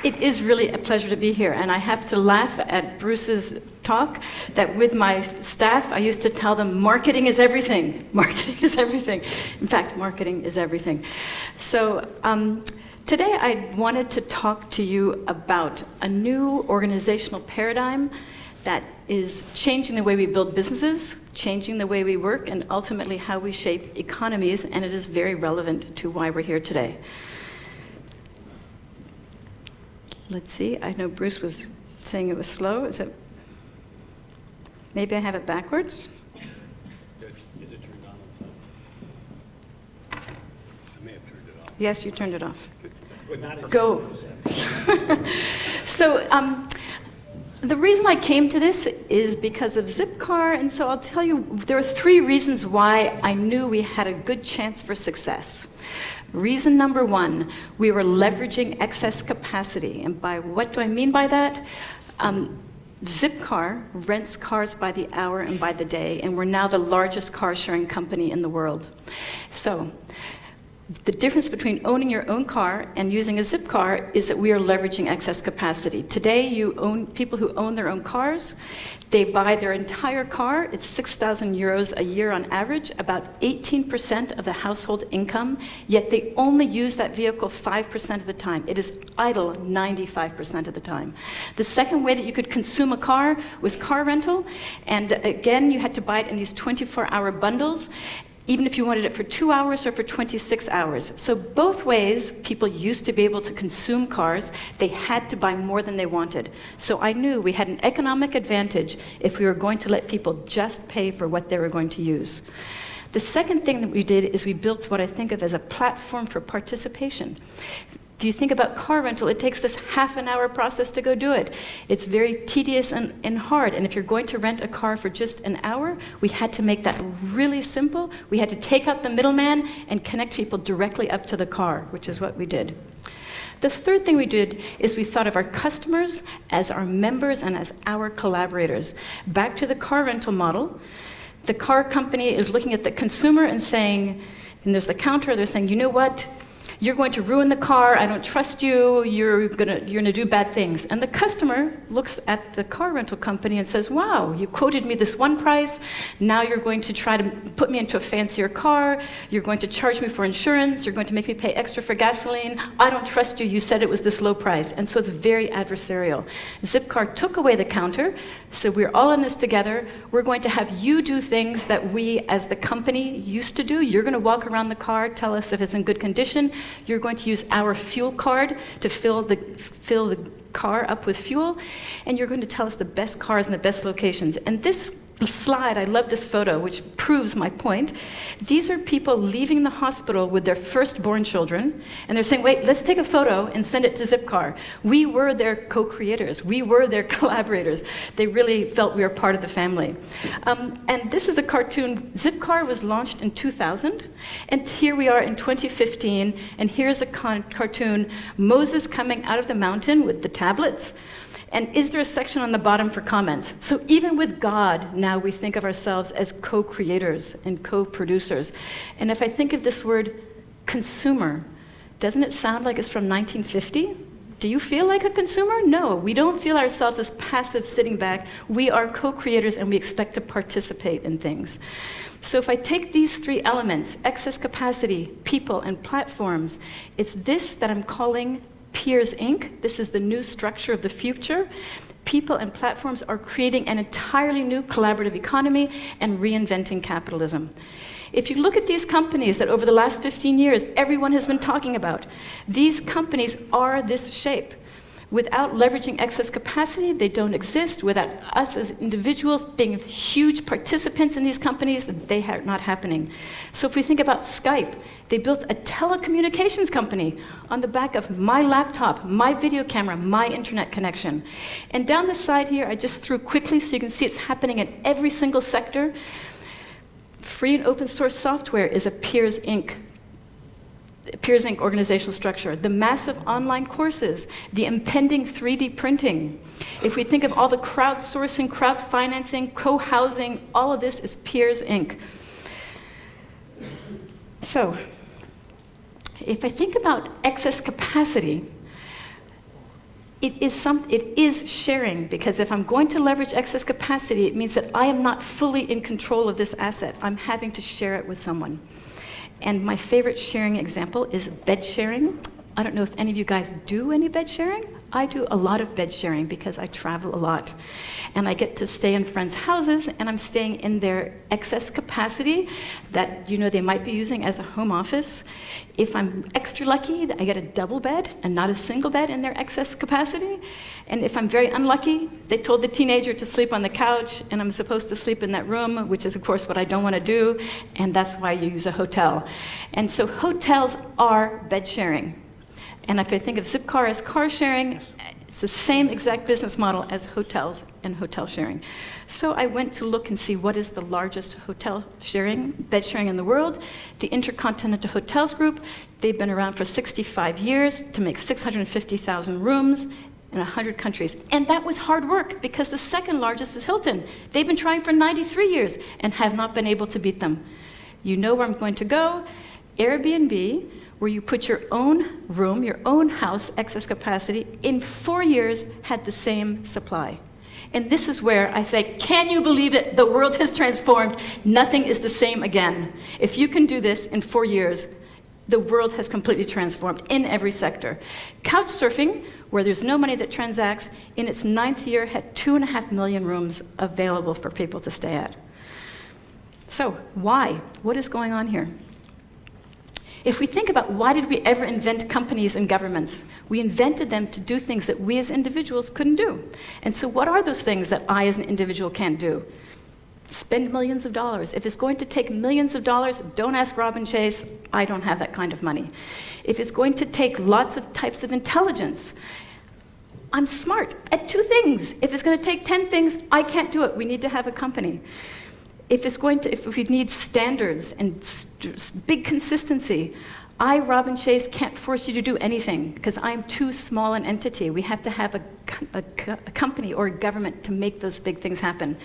It is really a pleasure to be here, and I have to laugh at Bruce's talk that with my staff, I used to tell them, marketing is everything. Marketing is everything. In fact, marketing is everything. So today I wanted to talk to you about a new organizational paradigm that is changing the way we build businesses, changing the way we work, and ultimately how we shape economies, and it is very relevant to why we're here today. Let's see, I know Bruce was saying it was slow. Is it? Maybe I have it backwards? Is it turned on? I may have turned it off. Yes, you turned it off. But Go. So the reason I came to this is because of Zipcar, and so I'll tell you, there are 3 reasons why I knew we had a good chance for success. Reason number 1, we were leveraging excess capacity. And by what do I mean by that? Zipcar rents cars by the hour and by the day, and we're now the largest car sharing company in the world. So the difference between owning your own car and using a Zipcar is that we are leveraging excess capacity. Today, people who own their own cars, they buy their entire car. It's 6,000 euros a year on average, about 18% of the household income, yet they only use that vehicle 5% of the time. It is idle 95% of the time. The second way that you could consume a car was car rental, and again, you had to buy it in these 24-hour bundles, even if you wanted it for 2 hours or for 26 hours. So both ways, people used to be able to consume cars. They had to buy more than they wanted. So I knew we had an economic advantage if we were going to let people just pay for what they were going to use. The second thing that we did is we built what I think of as a platform for participation. If you think about car rental, it takes this half-an-hour process to go do it. It's very tedious and hard, and if you're going to rent a car for just an hour, we had to make that really simple. We had to take out the middleman and connect people directly up to the car, which is what we did. The third thing we did is we thought of our customers as our members and as our collaborators. Back to the car rental model, the car company is looking at the consumer and saying, and there's the counter, they're saying, you know what? You're going to ruin the car, I don't trust you, you're gonna do bad things. And the customer looks at the car rental company and says, wow, you quoted me this one price, now you're going to try to put me into a fancier car, you're going to charge me for insurance, you're going to make me pay extra for gasoline, I don't trust you, you said it was this low price. And so it's very adversarial. Zipcar took away the counter, so we're all in this together, we're going to have you do things that we as the company used to do. You're gonna walk around the car, tell us if it's in good condition, you're going to use our fuel card to fill the car up with fuel, and you're going to tell us the best cars and the best locations. And this slide, I love this photo, which proves my point. These are people leaving the hospital with their firstborn children, and they're saying, wait, let's take a photo and send it to Zipcar. We were their co-creators. We were their collaborators. They really felt we were part of the family. And this is a cartoon. Zipcar was launched in 2000, and here we are in 2015, and here's a cartoon, Moses coming out of the mountain with the tablets. And is there a section on the bottom for comments? So even with God, now we think of ourselves as co-creators and co-producers. And if I think of this word consumer, doesn't it sound like it's from 1950? Do you feel like a consumer? No, we don't feel ourselves as passive sitting back. We are co-creators and we expect to participate in things. So if I take these 3 elements, excess capacity, people, and platforms, it's this that I'm calling Peers Inc. This is the new structure of the future. People and platforms are creating an entirely new collaborative economy and reinventing capitalism. If you look at these companies that over the last 15 years everyone has been talking about, these companies are this shape. Without leveraging excess capacity, they don't exist. Without us as individuals being huge participants in these companies, they are not happening. So if we think about Skype, they built a telecommunications company on the back of my laptop, my video camera, my internet connection. And down the side here, I just threw quickly so you can see it's happening in every single sector. Free and open source software is a Peers Inc. organizational structure, the massive online courses, the impending 3D printing. If we think of all the crowdsourcing, crowdfinancing, co-housing, all of this is Peers Inc. So, if I think about excess capacity, It is sharing, because if I'm going to leverage excess capacity, it means that I am not fully in control of this asset. I'm having to share it with someone. And my favorite sharing example is bed sharing. I don't know if any of you guys do any bed sharing. I do a lot of bed sharing because I travel a lot. And I get to stay in friends' houses, and I'm staying in their excess capacity that they might be using as a home office. If I'm extra lucky, I get a double bed and not a single bed in their excess capacity. And if I'm very unlucky, they told the teenager to sleep on the couch, and I'm supposed to sleep in that room, which is, of course, what I don't want to do, and that's why you use a hotel. And so hotels are bed sharing. And if I think of Zipcar as car sharing, it's the same exact business model as hotels and hotel sharing. So I went to look and see what is the largest hotel sharing, bed sharing in the world. The Intercontinental Hotels Group, they've been around for 65 years to make 650,000 rooms in 100 countries. And that was hard work, because the second largest is Hilton. They've been trying for 93 years and have not been able to beat them. You know where I'm going to go? Airbnb, where you put your own room, your own house, excess capacity, in 4 years had the same supply. And this is where I say, can you believe it? The world has transformed. Nothing is the same again. If you can do this in 4 years, the world has completely transformed in every sector. Couchsurfing, where there's no money that transacts, in its 9th year had 2.5 million rooms available for people to stay at. So why? What is going on here? If we think about why did we ever invent companies and governments, we invented them to do things that we as individuals couldn't do. And so what are those things that I as an individual can't do? Spend millions of dollars. If it's going to take millions of dollars, don't ask Robin Chase. I don't have that kind of money. If it's going to take lots of types of intelligence, I'm smart at 2 things. If it's going to take 10 things, I can't do it. We need to have a company. If we need standards and big consistency, Robin Chase, can't force you to do anything because I'm too small an entity. We have to have a company or a government to make those big things happen.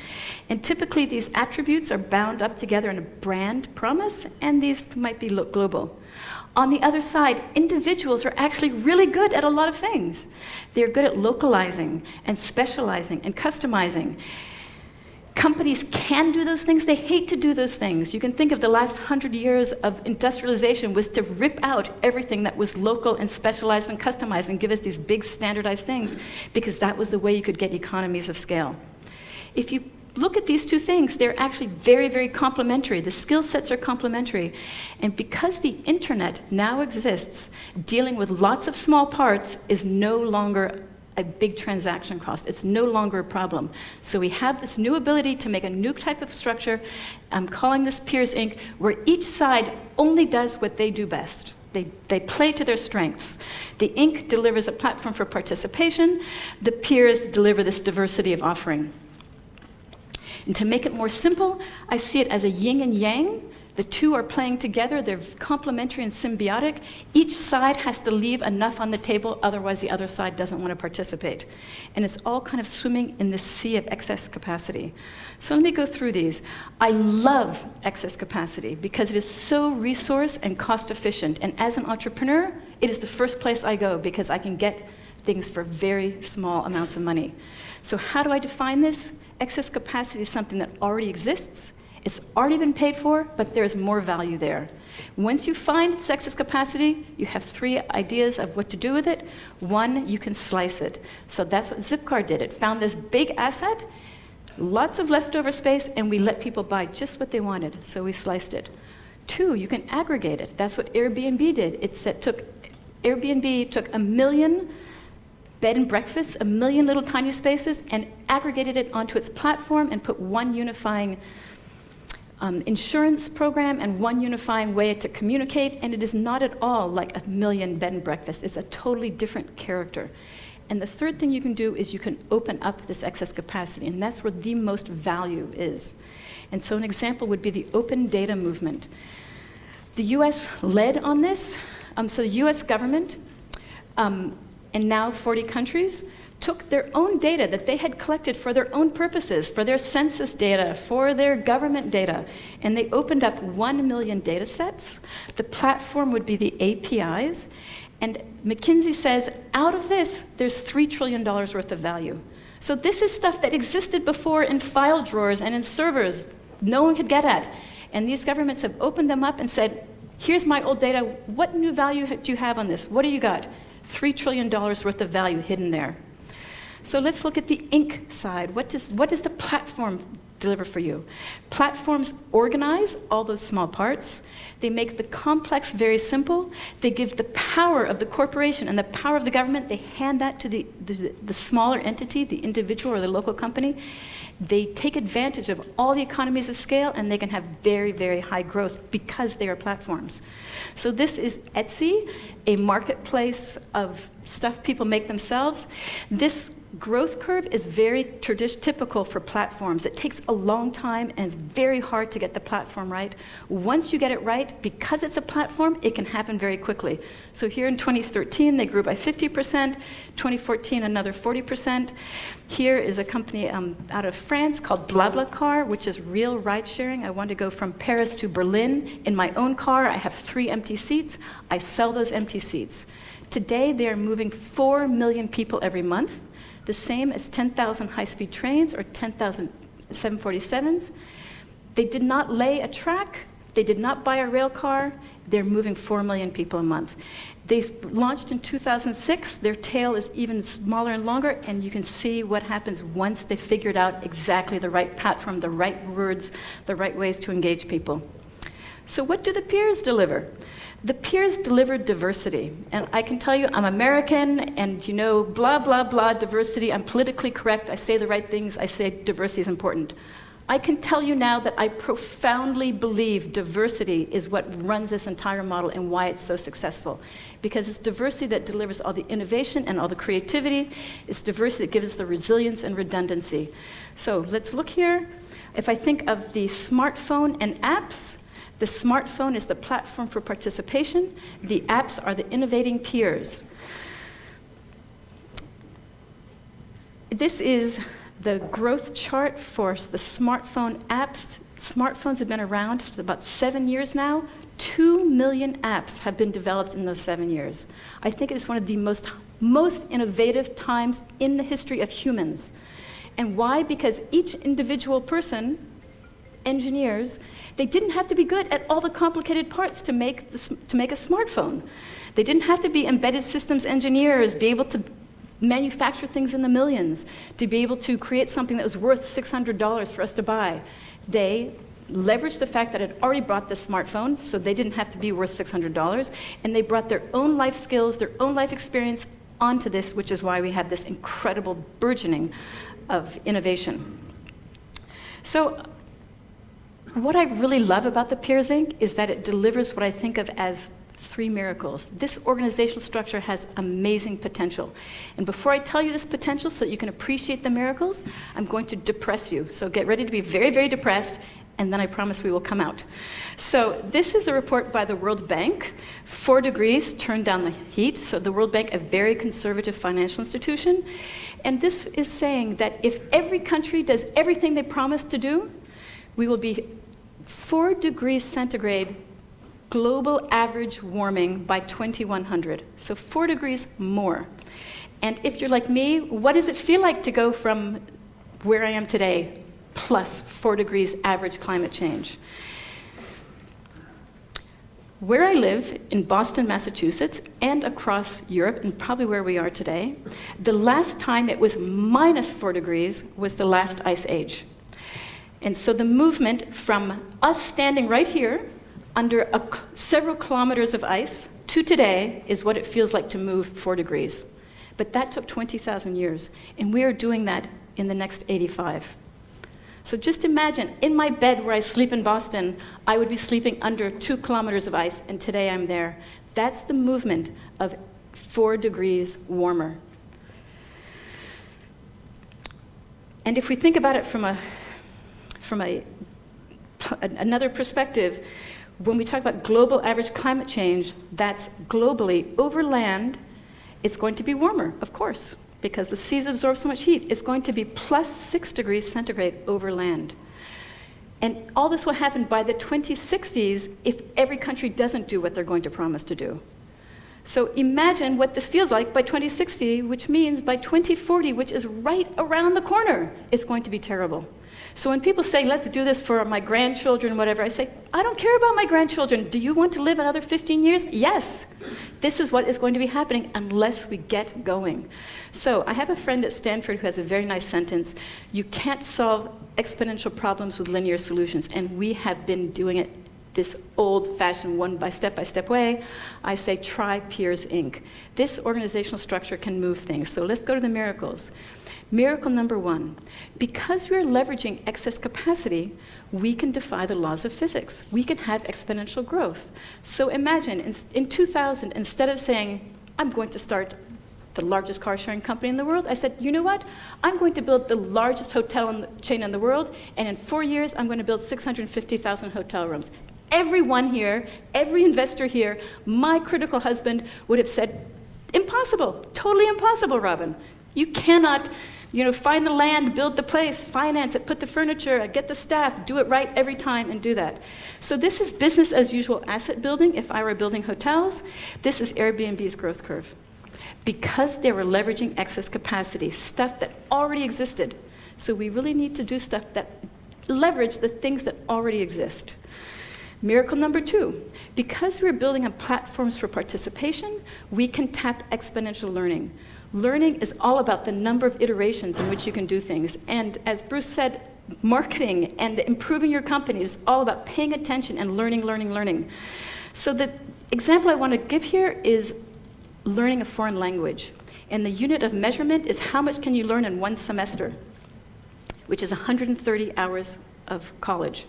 And typically these attributes are bound up together in a brand promise, and these might be global. On the other side, individuals are actually really good at a lot of things. They're good at localizing and specializing and customizing. Companies can do those things. They hate to do those things. You can think of the last 100 years of industrialization was to rip out everything that was local and specialized and customized and give us these big standardized things, because that was the way you could get economies of scale. If you look at these 2 things, they're actually very, very complementary. The skill sets are complementary. And because the internet now exists, dealing with lots of small parts is no longer a big transaction cost. It's no longer a problem. So we have this new ability to make a new type of structure. I'm calling this Peers Inc., where each side only does what they do best. They play to their strengths. The Inc. delivers a platform for participation. The peers deliver this diversity of offering. And to make it more simple, I see it as a yin and yang. The 2 are playing together. They're complementary and symbiotic. Each side has to leave enough on the table, otherwise the other side doesn't want to participate. And it's all kind of swimming in this sea of excess capacity. So let me go through these. I love excess capacity because it is so resource and cost efficient. And as an entrepreneur, it is the first place I go because I can get things for very small amounts of money. So how do I define this? Excess capacity is something that already exists. It's already been paid for, but there's more value there. Once you find excess capacity, you have 3 ideas of what to do with it. 1, you can slice it. So that's what Zipcar did. It found this big asset, lots of leftover space, and we let people buy just what they wanted, so we sliced it. 2, you can aggregate it. That's what Airbnb did. Airbnb took 1 million bed and breakfasts, 1 million little tiny spaces, and aggregated it onto its platform and put one unifying insurance program and one unifying way to communicate, and it is not at all like 1 million bed and breakfasts. It's a totally different character. And the 3rd thing you can do is you can open up this excess capacity, and that's where the most value is. And so an example would be the open data movement. The US led on this. So the US government, and now 40 countries, took their own data that they had collected for their own purposes, for their census data, for their government data, and they opened up 1 million data sets. The platform would be the APIs, And McKinsey says, out of this, there's $3 trillion worth of value. So this is stuff that existed before in file drawers and in servers no one could get at. And these governments have opened them up and said, here's my old data. What new value do you have on this? What do you got? $3 trillion worth of value hidden there. So let's look at the ink side. What does the platform deliver for you? Platforms organize all those small parts. They make the complex very simple. They give the power of the corporation and the power of the government. They hand that to the smaller entity, the individual or the local company. They take advantage of all the economies of scale, and they can have very, very high growth because they are platforms. So this is Etsy, a marketplace of stuff people make themselves. This growth curve is very typical for platforms. It takes a long time, and it's very hard to get the platform right. Once you get it right, because it's a platform, it can happen very quickly. So here in 2013, they grew by 50%, 2014, another 40%. Here is a company out of France called BlaBlaCar, which is real ride-sharing. I want to go from Paris to Berlin. In my own car, I have 3 empty seats. I sell those empty seats. Today, they are moving 4 million people every month, the same as 10,000 high-speed trains or 10,000 747s. They did not lay a track. They did not buy a rail car. They're moving 4 million people a month. They launched in 2006. Their tail is even smaller and longer, and you can see what happens once they figured out exactly the right platform, the right words, the right ways to engage people. So what do the peers deliver? The peers deliver diversity. And I can tell you, I'm American, and you know, blah, blah, blah, diversity. I'm politically correct. I say the right things. I say diversity is important. I can tell you now that I profoundly believe diversity is what runs this entire model and why it's so successful. Because it's diversity that delivers all the innovation and all the creativity. It's diversity that gives us the resilience and redundancy. So let's look here. If I think of the smartphone and apps, the smartphone is the platform for participation. The apps are the innovating peers. This is the growth chart for the smartphone apps. Smartphones have been around for about 7 years now. 2 million apps have been developed in those 7 years. I think it is one of the most innovative times in the history of humans. And why? Because each individual person, engineers, they didn't have to be good at all the complicated parts to make a smartphone. They didn't have to be embedded systems engineers, be able to manufacture things in the millions, to be able to create something that was worth $600 for us to buy. They leveraged the fact that I'd already bought this smartphone, so they didn't have to be worth $600, and they brought their own life skills, their own life experience onto this, which is why we have this incredible burgeoning of innovation. So what I really love about the Peers Inc. is that it delivers what I think of as 3 miracles. This organizational structure has amazing potential. And before I tell you this potential so that you can appreciate the miracles, I'm going to depress you. So get ready to be very, very depressed, and then I promise we will come out. So this is a report by the World Bank. 4 degrees turned down the heat. So the World Bank, a very conservative financial institution. And this is saying that if every country does everything they promised to do, we will be 4 degrees centigrade global average warming by 2100. So 4 degrees more. And if you're like me, what does it feel like to go from where I am today plus 4 degrees average climate change? Where I live, in Boston, Massachusetts, and across Europe, and probably where we are today, the last time it was minus 4 degrees was the last ice age. And so the movement from us standing right here under several kilometers of ice to today is what it feels like to move 4 degrees. But that took 20,000 years, and we are doing that in the next 85. So just imagine, in my bed where I sleep in Boston, I would be sleeping under 2 kilometers of ice, and today I'm there. That's the movement of 4 degrees warmer. And if we think about it from another perspective, when we talk about global average climate change, that's globally over land, it's going to be warmer, of course, because the seas absorb so much heat. It's going to be plus 6 degrees centigrade over land. And all this will happen by the 2060s if every country doesn't do what they're going to promise to do. So imagine what this feels like by 2060, which means by 2040, which is right around the corner, it's going to be terrible. So when people say, let's do this for my grandchildren, whatever, I say, I don't care about my grandchildren. Do you want to live another 15 years? Yes. This is what is going to be happening unless we get going. So I have a friend at Stanford who has a very nice sentence. You can't solve exponential problems with linear solutions, and we have been doing it this old-fashioned one-by-step way. I say try Peers Inc. This organizational structure can move things. So let's go to the miracles. Miracle number 1, because we're leveraging excess capacity, we can defy the laws of physics. We can have exponential growth. So imagine, in 2000, instead of saying, I'm going to start the largest car-sharing company in the world, I said, you know what? I'm going to build the largest hotel chain in the world, and in 4 years, I'm going to build 650,000 hotel rooms. Everyone here, every investor here, my critical husband would have said, impossible, totally impossible, Robin. You cannot, find the land, build the place, finance it, put the furniture, get the staff, do it right every time and do that. So this is business as usual asset building if I were building hotels. This is Airbnb's growth curve. Because they were leveraging excess capacity, stuff that already existed. So we really need to do stuff that leverage the things that already exist. Miracle number 2, because we're building on platforms for participation, we can tap exponential learning. Learning is all about the number of iterations in which you can do things. And as Bruce said, marketing and improving your company is all about paying attention and learning. So the example I want to give here is learning a foreign language. And the unit of measurement is how much can you learn in 1 semester, which is 130 hours of college.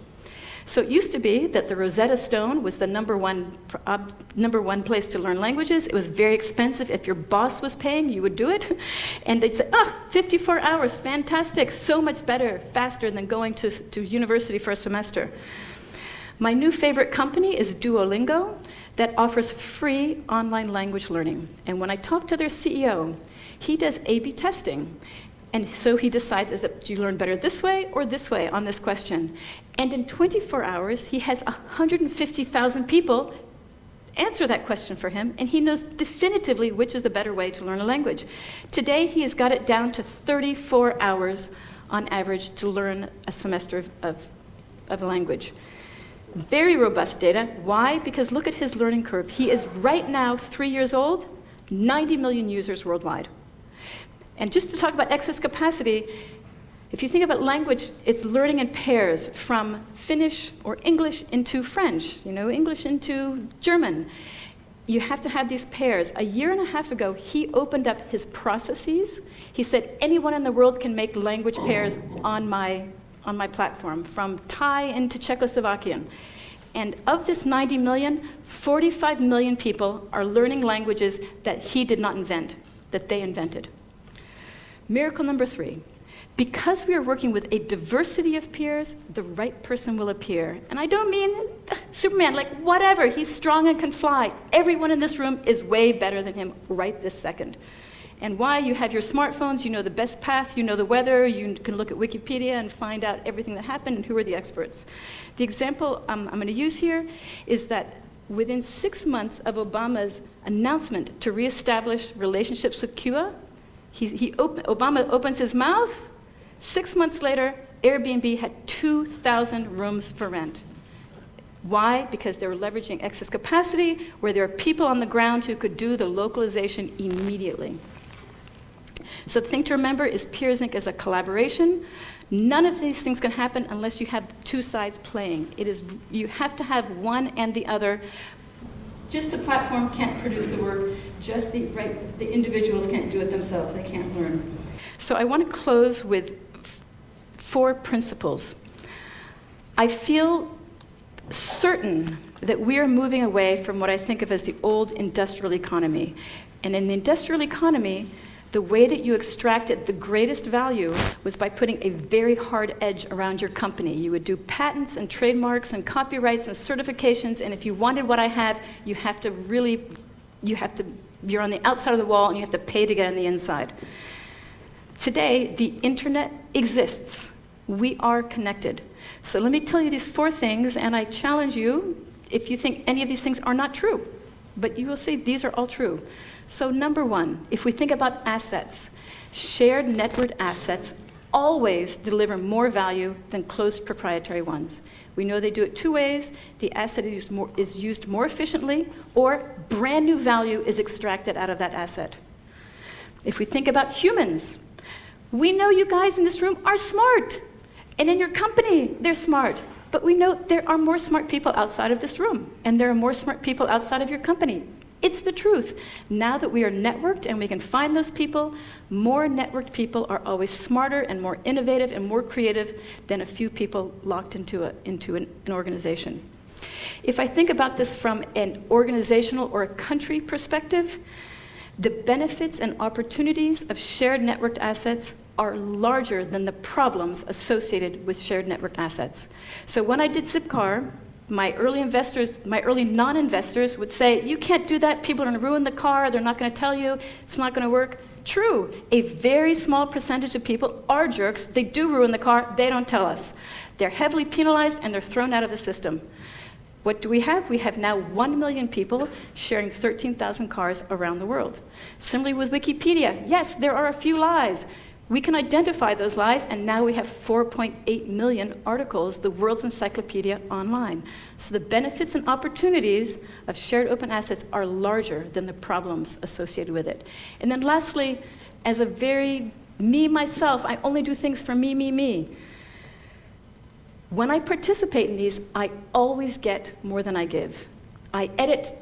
So it used to be that the Rosetta Stone was the number one place to learn languages. It was very expensive. If your boss was paying, you would do it. And they'd say, 54 hours, fantastic, so much better, faster than going to university for a semester. My new favorite company is Duolingo that offers free online language learning. And when I talk to their CEO, he does A/B testing. And so he decides, do you learn better this way or this way on this question? And in 24 hours, he has 150,000 people answer that question for him, and he knows definitively which is the better way to learn a language. Today, he has got it down to 34 hours on average to learn a semester of a language. Very robust data. Why? Because look at his learning curve. He is right now 3 years old, 90 million users worldwide. And just to talk about excess capacity, if you think about language, it's learning in pairs from Finnish or English into French, English into German. You have to have these pairs. A year and a half ago, he opened up his processes. He said, anyone in the world can make language pairs on my platform, from Thai into Czechoslovakian. And of this 90 million, 45 million people are learning languages that he did not invent, that they invented. Miracle number 3, because we are working with a diversity of peers, the right person will appear. And I don't mean Superman, like whatever, he's strong and can fly. Everyone in this room is way better than him right this second. And why? You have your smartphones, you know the best path, you know the weather, you can look at Wikipedia and find out everything that happened and who are the experts. The example I'm going to use here is that within 6 months of Obama's announcement to reestablish relationships with Cuba, Obama opens his mouth. 6 months later, Airbnb had 2,000 rooms for rent. Why? Because they were leveraging excess capacity, where there are people on the ground who could do the localization immediately. So the thing to remember is Peers Inc. is a collaboration. None of these things can happen unless you have 2 sides playing. You have to have one and the other. Just the platform can't produce the work. Just the individuals can't do it themselves. They can't learn. So I want to close with 4 principles. I feel certain that we are moving away from what I think of as the old industrial economy. And in the industrial economy, the way that you extracted the greatest value was by putting a very hard edge around your company. You would do patents and trademarks and copyrights and certifications, and if you wanted what I have, you're on the outside of the wall and you have to pay to get on the inside. Today, the internet exists. We are connected. So let me tell you these 4 things, and I challenge you if you think any of these things are not true. but you will see these are all true. So number one, if we think about assets, shared networked assets always deliver more value than closed proprietary ones. We know they do it two ways. The asset is used more efficiently, or brand new value is extracted out of that asset. If we think about humans, we know you guys in this room are smart. And in your company, they're smart. But we know there are more smart people outside of this room. And there are more smart people outside of your company. It's the truth. Now that we are networked and we can find those people, more networked people are always smarter and more innovative and more creative than a few people locked into an organization. If I think about this from an organizational or a country perspective, the benefits and opportunities of shared networked assets are larger than the problems associated with shared networked assets. So when I did Zipcar, my early non-investors would say, you can't do that, people are going to ruin the car, they're not going to tell you, it's not going to work. True, a very small percentage of people are jerks, they do ruin the car, they don't tell us. They're heavily penalized and they're thrown out of the system. What do we have? We have now 1 million people sharing 13,000 cars around the world. Similarly with Wikipedia, yes, there are a few lies. We can identify those lies, and now we have 4.8 million articles, the world's encyclopedia online. So the benefits and opportunities of shared open assets are larger than the problems associated with it. And then lastly, as a very myself, I only do things for me. When I participate in these, I always get more than I give. I edit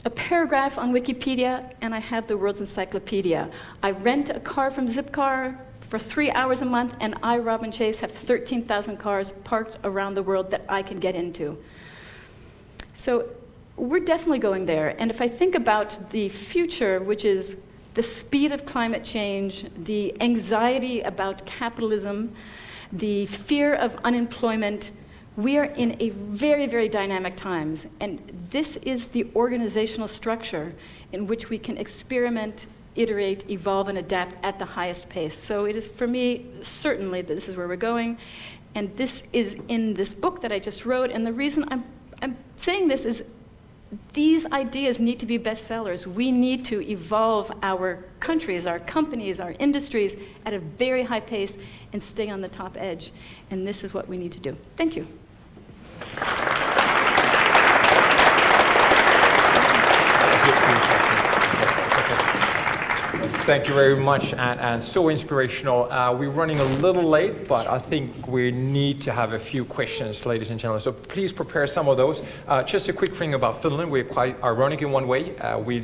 a paragraph on Wikipedia, and I have the world's encyclopedia. I rent a car from Zipcar for 3 hours a month, and I, Robin Chase, have 13,000 cars parked around the world that I can get into. So we're definitely going there. And if I think about the future, which is the speed of climate change, the anxiety about capitalism, the fear of unemployment, we are in a very, very dynamic times. And this is the organizational structure in which we can experiment, iterate, evolve, and adapt at the highest pace. So it is, for me, certainly that this is where we're going. And this is in this book that I just wrote. And the reason I'm saying this is these ideas need to be bestsellers. We need to evolve our countries, our companies, our industries at a very high pace and stay on the top edge. And this is what we need to do. Thank you. Thank you very much, and so inspirational. We're running a little late, but I think we need to have a few questions, ladies and gentlemen. So please prepare some of those. Just a quick thing about Finland. We're quite ironic in one way. We're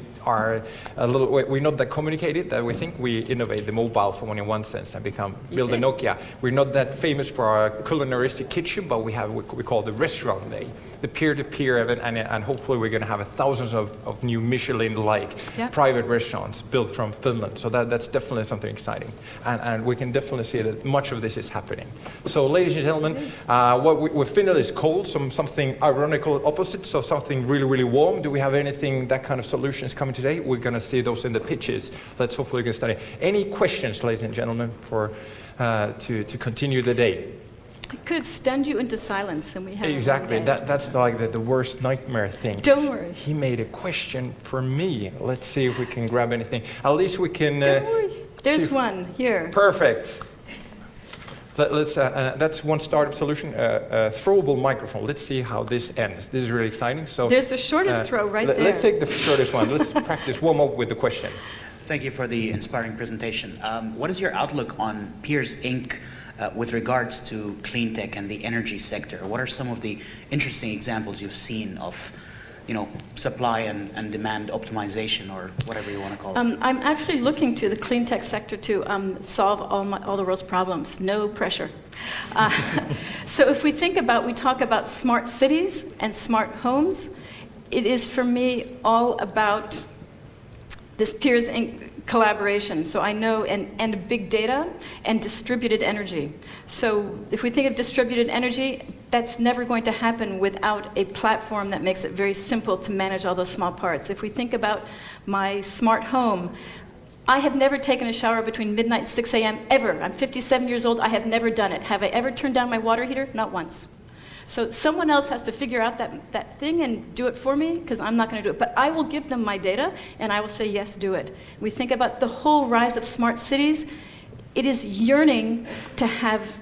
not that communicated that we think we innovate the mobile phone in one sense and build a Nokia. We're not that famous for our culinaristic kitchen, but we have what we call the restaurant day, the peer-to-peer event, and hopefully we're going to have thousands of new Michelin-like private restaurants built from Finland. So that's definitely something exciting. And we can definitely see that much of this is happening. So ladies and gentlemen, what Finland is cold, something ironical opposite, so something really, really warm. Do we have anything, that kind of solutions coming today? We're going to see those in the pitches. Let's hopefully get started. Any questions, ladies and gentlemen, to continue the day? I could have stunned you into silence, and we have exactly. That's like the worst nightmare thing. Don't worry. He made a question for me. Let's see if we can grab anything. At least we can. Don't worry. There's one here. Perfect. That's one startup solution. Throwable microphone. Let's see how this ends. This is really exciting. So there's the shortest throw right there. Let's take the shortest one. Let's practice warm up with the question. Thank you for the inspiring presentation. What is your outlook on Peers Inc. With regards to Cleantech and the energy sector? What are some of the interesting examples you've seen of, supply and demand optimization, or whatever you want to call it? I'm actually looking to the Cleantech sector to solve all the world's problems. No pressure. So if we talk about smart cities and smart homes, it is for me all about this Peers Inc. collaboration. So I know, and big data and distributed energy. So if we think of distributed energy, that's never going to happen without a platform that makes it very simple to manage all those small parts. If we think about my smart home, I have never taken a shower between midnight and 6 a.m. ever. I'm 57 years old, I have never done it. Have I ever turned down my water heater? Not once. So someone else has to figure out that thing and do it for me, because I'm not going to do it. But I will give them my data, and I will say, yes, do it. We think about the whole rise of smart cities. It is yearning to have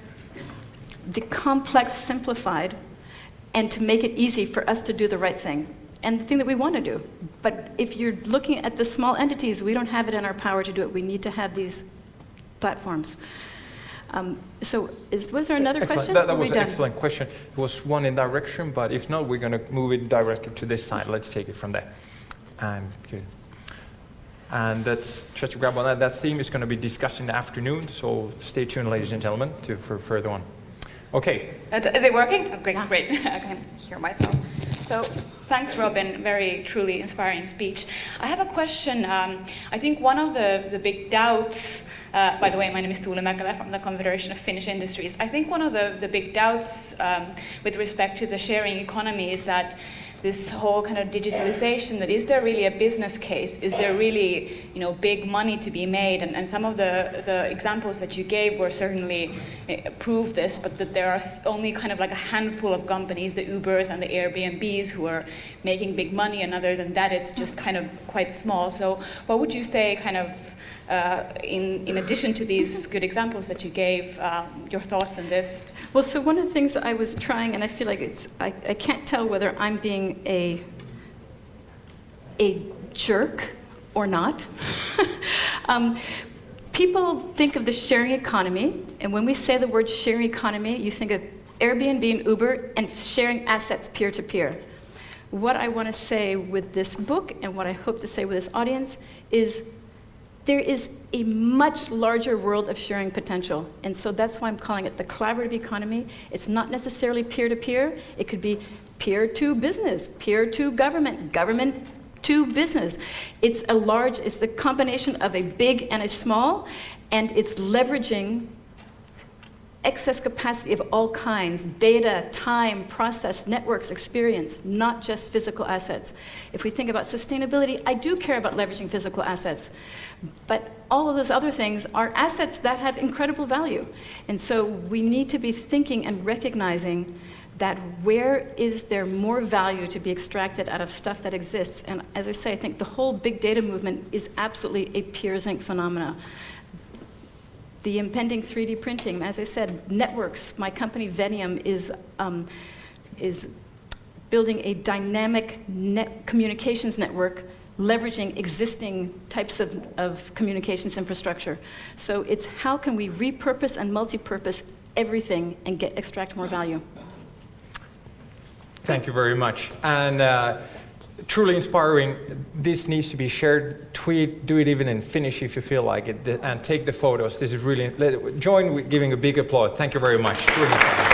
the complex simplified and to make it easy for us to do the right thing and the thing that we want to do. But if you're looking at the small entities, we don't have it in our power to do it. We need to have these platforms. Was there another question? That was an excellent question. It was one in direction, but if not, we're going to move it directly to this side. Let's take it from there. And good. And that's just to grab on that. That theme is going to be discussed in the afternoon, so stay tuned, ladies and gentlemen, for further on. Okay. Is it working? Oh, great, great. I can hear myself. So thanks, Robin. Very, truly inspiring speech. I have a question. I think one of the big doubts, by the way, my name is Tuule Mäkelä from the Confederation of Finnish Industries. I think one of the big doubts with respect to the sharing economy is that this whole kind of digitalization, that is there really a business case? Is there really, big money to be made? And some of the examples that you gave were certainly prove this, but that there are only kind of like a handful of companies, the Ubers and the Airbnbs, who are making big money, and other than that, it's just kind of quite small. So what would you say kind of in addition to these good examples that you gave, your thoughts on this? Well, so one of the things I was trying, and I feel like I can't tell whether I'm being a jerk or not. People think of the sharing economy, and when we say the word sharing economy, you think of Airbnb and Uber and sharing assets peer-to-peer. What I want to say with this book, and what I hope to say with this audience, is there is a much larger world of sharing potential. And so that's why I'm calling it the collaborative economy. It's not necessarily peer-to-peer. It could be peer-to-business, peer-to-government, government to business. It's the combination of a big and a small, and it's leveraging excess capacity of all kinds, data, time, process, networks, experience, not just physical assets. If we think about sustainability, I do care about leveraging physical assets, but all of those other things are assets that have incredible value. And so we need to be thinking and recognizing that where is there more value to be extracted out of stuff that exists? And as I say, I think the whole big data movement is absolutely a peer-zinc phenomena. The impending 3D printing, as I said, networks. My company Venium is building a dynamic communications network, leveraging existing types of communications infrastructure. So it's how can we repurpose and multi-purpose everything and extract more value. Thank you very much. And truly inspiring. This needs to be shared, tweet, do it even in Finnish if you feel like it, and take the photos. This is really, join with giving a big applause. Thank you very much. Really inspiring.